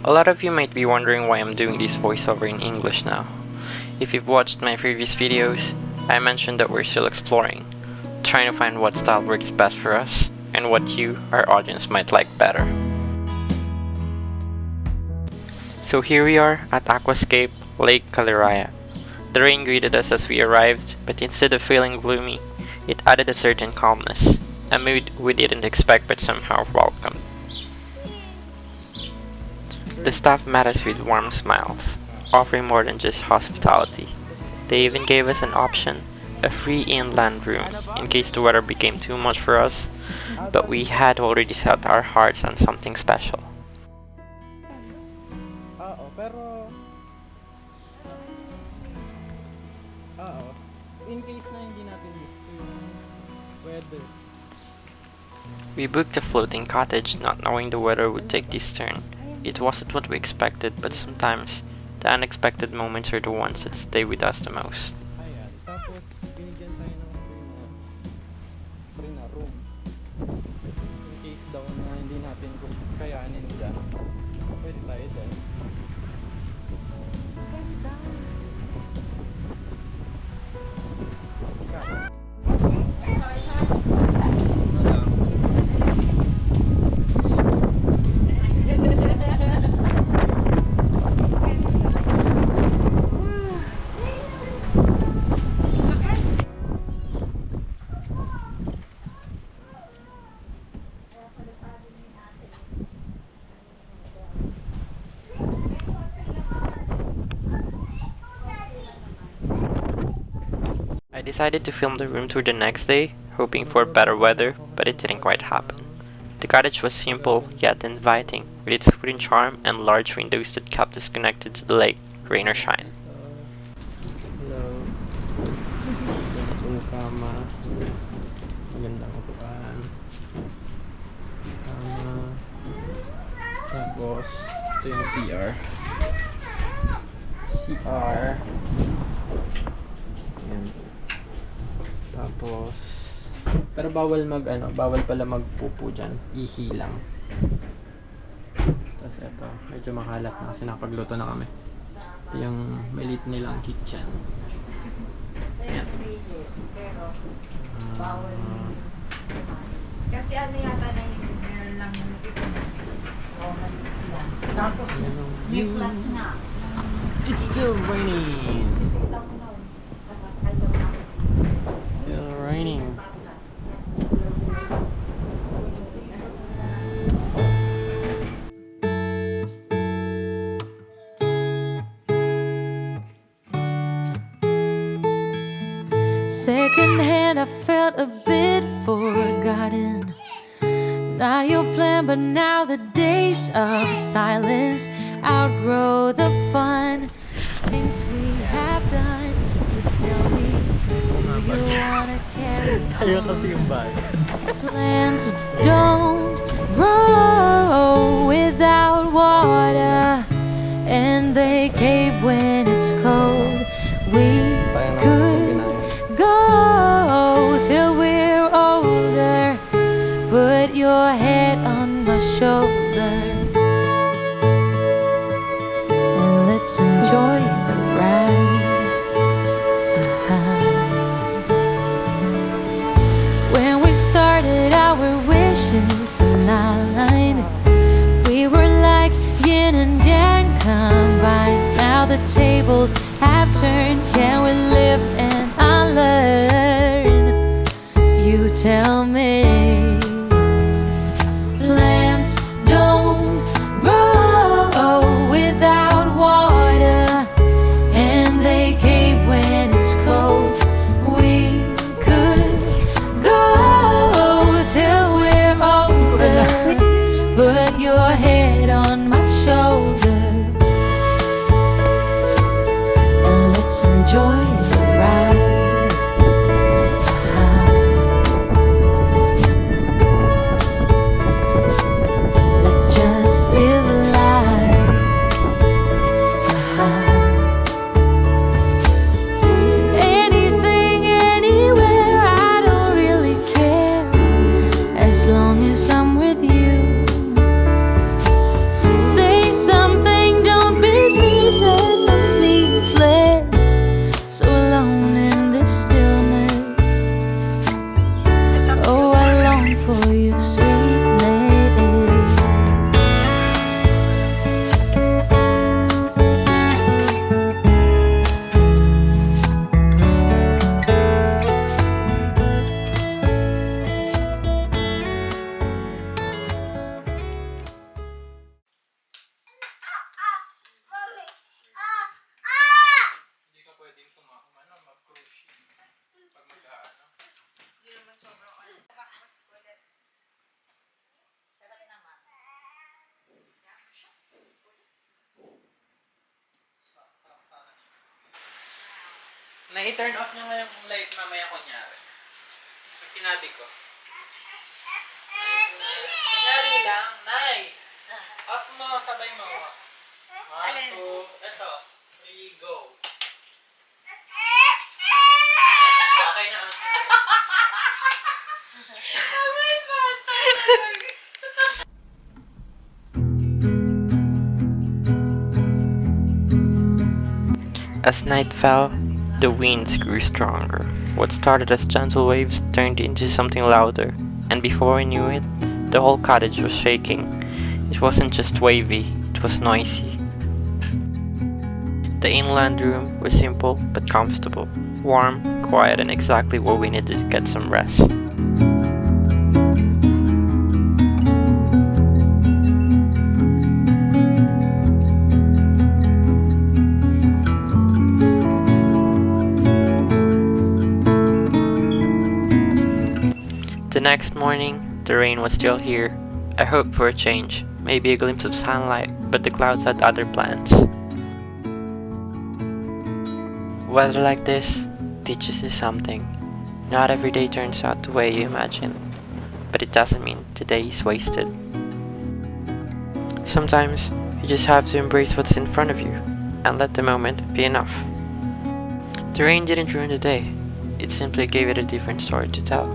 A lot of you might be wondering why I'm doing this voiceover in English now. If you've watched my previous videos, I mentioned that we're still exploring, trying to find what style works best for us, and what you, our audience, might like better. So here we are at Aquascape Lake Caliraya. The rain greeted us as we arrived, but instead of feeling gloomy, it added a certain calmness, a mood we didn't expect but somehow welcomed. The staff met us with warm smiles, offering more than just hospitality. They even gave us an option, a free inland room, in case the weather became too much for us, but we had already set our hearts on something special. In case na hindi natin gusto yung weather. We booked a floating cottage not knowing the weather would take this turn. It wasn't what we expected, but sometimes the unexpected moments are the ones that stay with us the most. Ayan, tapos binigyan tayo ng free na room. In case daw na hindi natin gusto kayanin dyan, pwede tayo dyan. I decided to film the room tour the next day, hoping for better weather, but it didn't quite happen. The cottage was simple yet inviting, with its wooden charm and large windows that kept us connected to the lake, rain or shine. Hello. Yung kama. Magandang upuan. Kama. Tapos, ito yung CR. Ayan. Tapos, pero bawal bawal pala magpupo dyan. Ihi lang. Tapos ito, medyo makalat na kasi nakapagluto na kami. Ito yung maliit nilang kitchen. Ayan. Kasi ano yata na yung meron lang yung ito. Tapos, may plus nga. It's still raining. Still raining. Secondhand, I felt a bit forgotten. Not your plan, but now the days of silence outgrow the fun. Things we have done, but tell me, do you wanna carry on? Plants don't grow without water, and they cave when it's cold. We could go till we're older. Put your head on my shoulder and let's enjoy the ride. When we started our wishes aligned, we were like yin and yang combined. Now the tables have turned. Can we live and unlearn? You tell me. Plants don't grow without water, and they cave when it's cold. We could go till we're older. Put your head on my shoulder and let's enjoy the ride. As long as I'm with you, say something. Na-turn off niyo nga yung light mamaya kunyari. Pag sinabi ko. Kunyari lang, Nay! Off mo, sabay mo. 1, 2, eto. 3, go. Okay na. As night fell, the winds grew stronger. What started as gentle waves turned into something louder, and before we knew it, the whole cottage was shaking. It wasn't just wavy, it was noisy. The inland room was simple but comfortable, warm, quiet, and exactly what we needed to get some rest. The next morning, the rain was still here. I hoped for a change, maybe a glimpse of sunlight, but the clouds had other plans. Weather like this teaches you something. Not every day turns out the way you imagine, but it doesn't mean the day is wasted. Sometimes you just have to embrace what's in front of you and let the moment be enough. The rain didn't ruin the day, it simply gave it a different story to tell.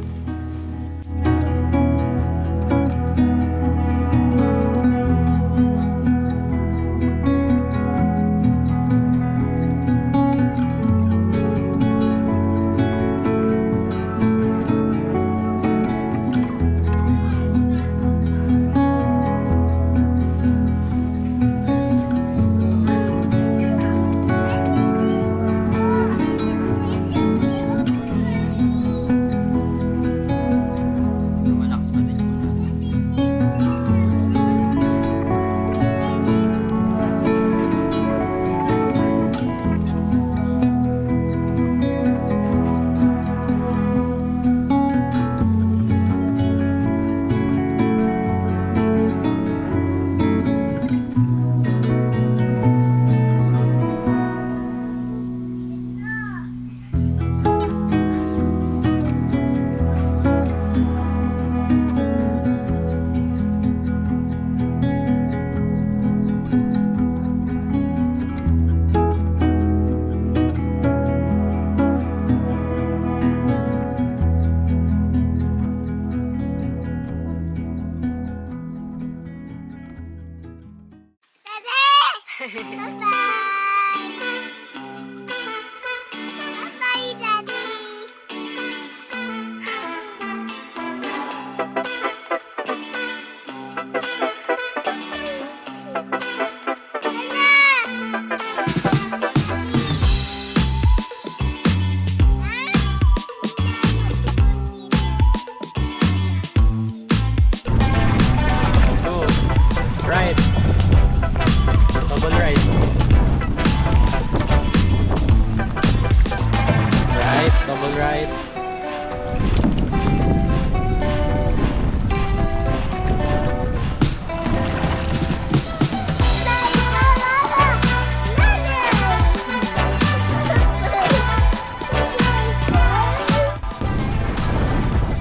Right. Double right. Right, double right.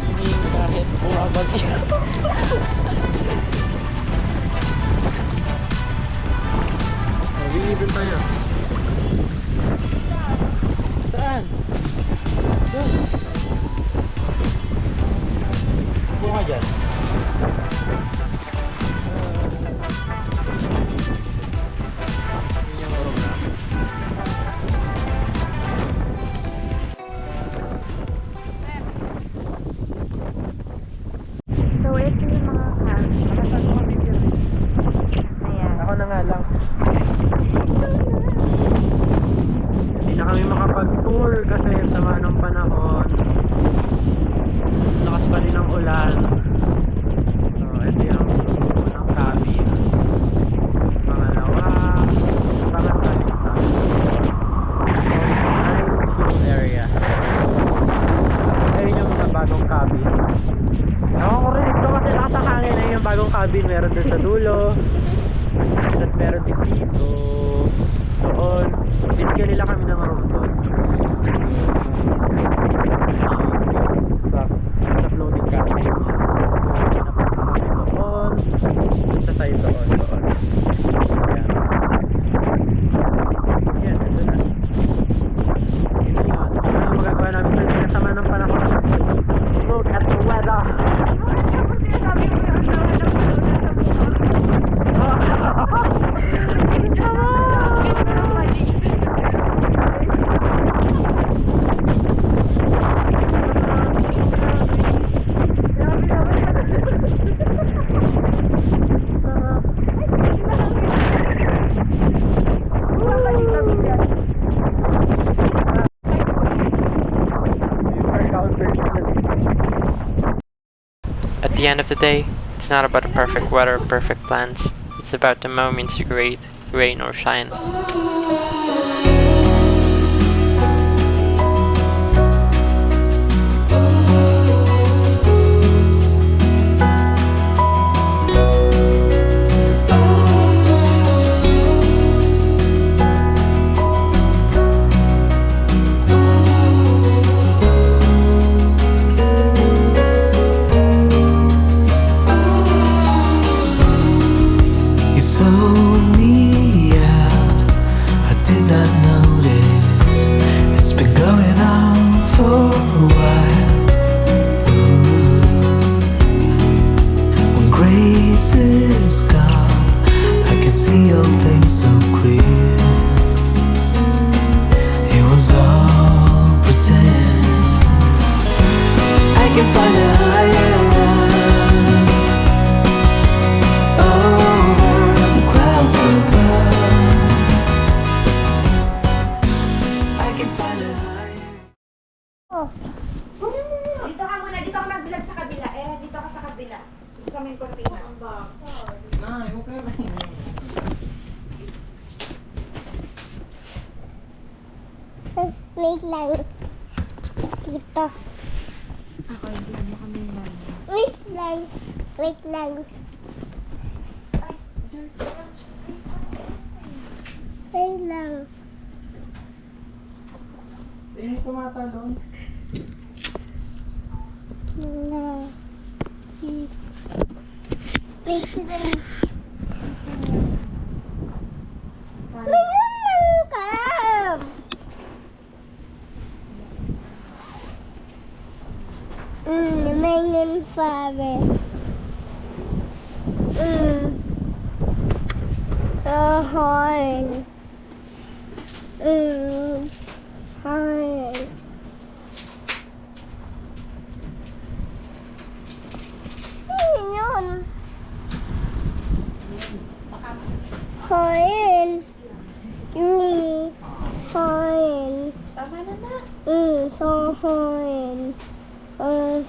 Swimming kahit bumabagyo. Bili tayo. Saan? Doon. Buka dyan. Yun yung room namin. So, ito yung mga cars. Ako na nga lang. tayo doon. Ayan. Ayan, ito na. Yun na yun. Ano magagawa namin sa pinasama ng panahon? Look at the weather! At the end of the day, it's not about the perfect weather or perfect plans. It's about the moments you create, rain or shine. You sold me out, I did not notice. It's been going on for a while. Ooh. When grace is gone, I can see all things so clear. It was all pretend. I can find a higher line over the clouds above. I can find a higher. Dito ka muna, dito ka mag-vlog sa kabila. Dito ka sa kabila. Dito sa may cortina. Nay, huwag kayo maingay. Wait lang. Dito. Ako, hindi mo kami lang. Wait lang. Wait lang. Ay, dirty rush. Wait lang. Hindi tumatalon. No. Wait lang. Mayroon ka. Mayroon father. A horn. Horn. Ano yun? Horn. Hindi. Horn. Tama na na. So horn.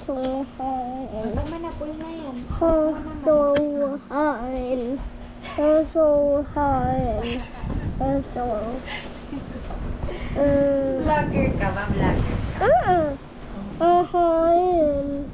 So horn. Tama na, pull na yan. So horn. So horn. So. Vlogger ka ba? Vlogger ka? Horn.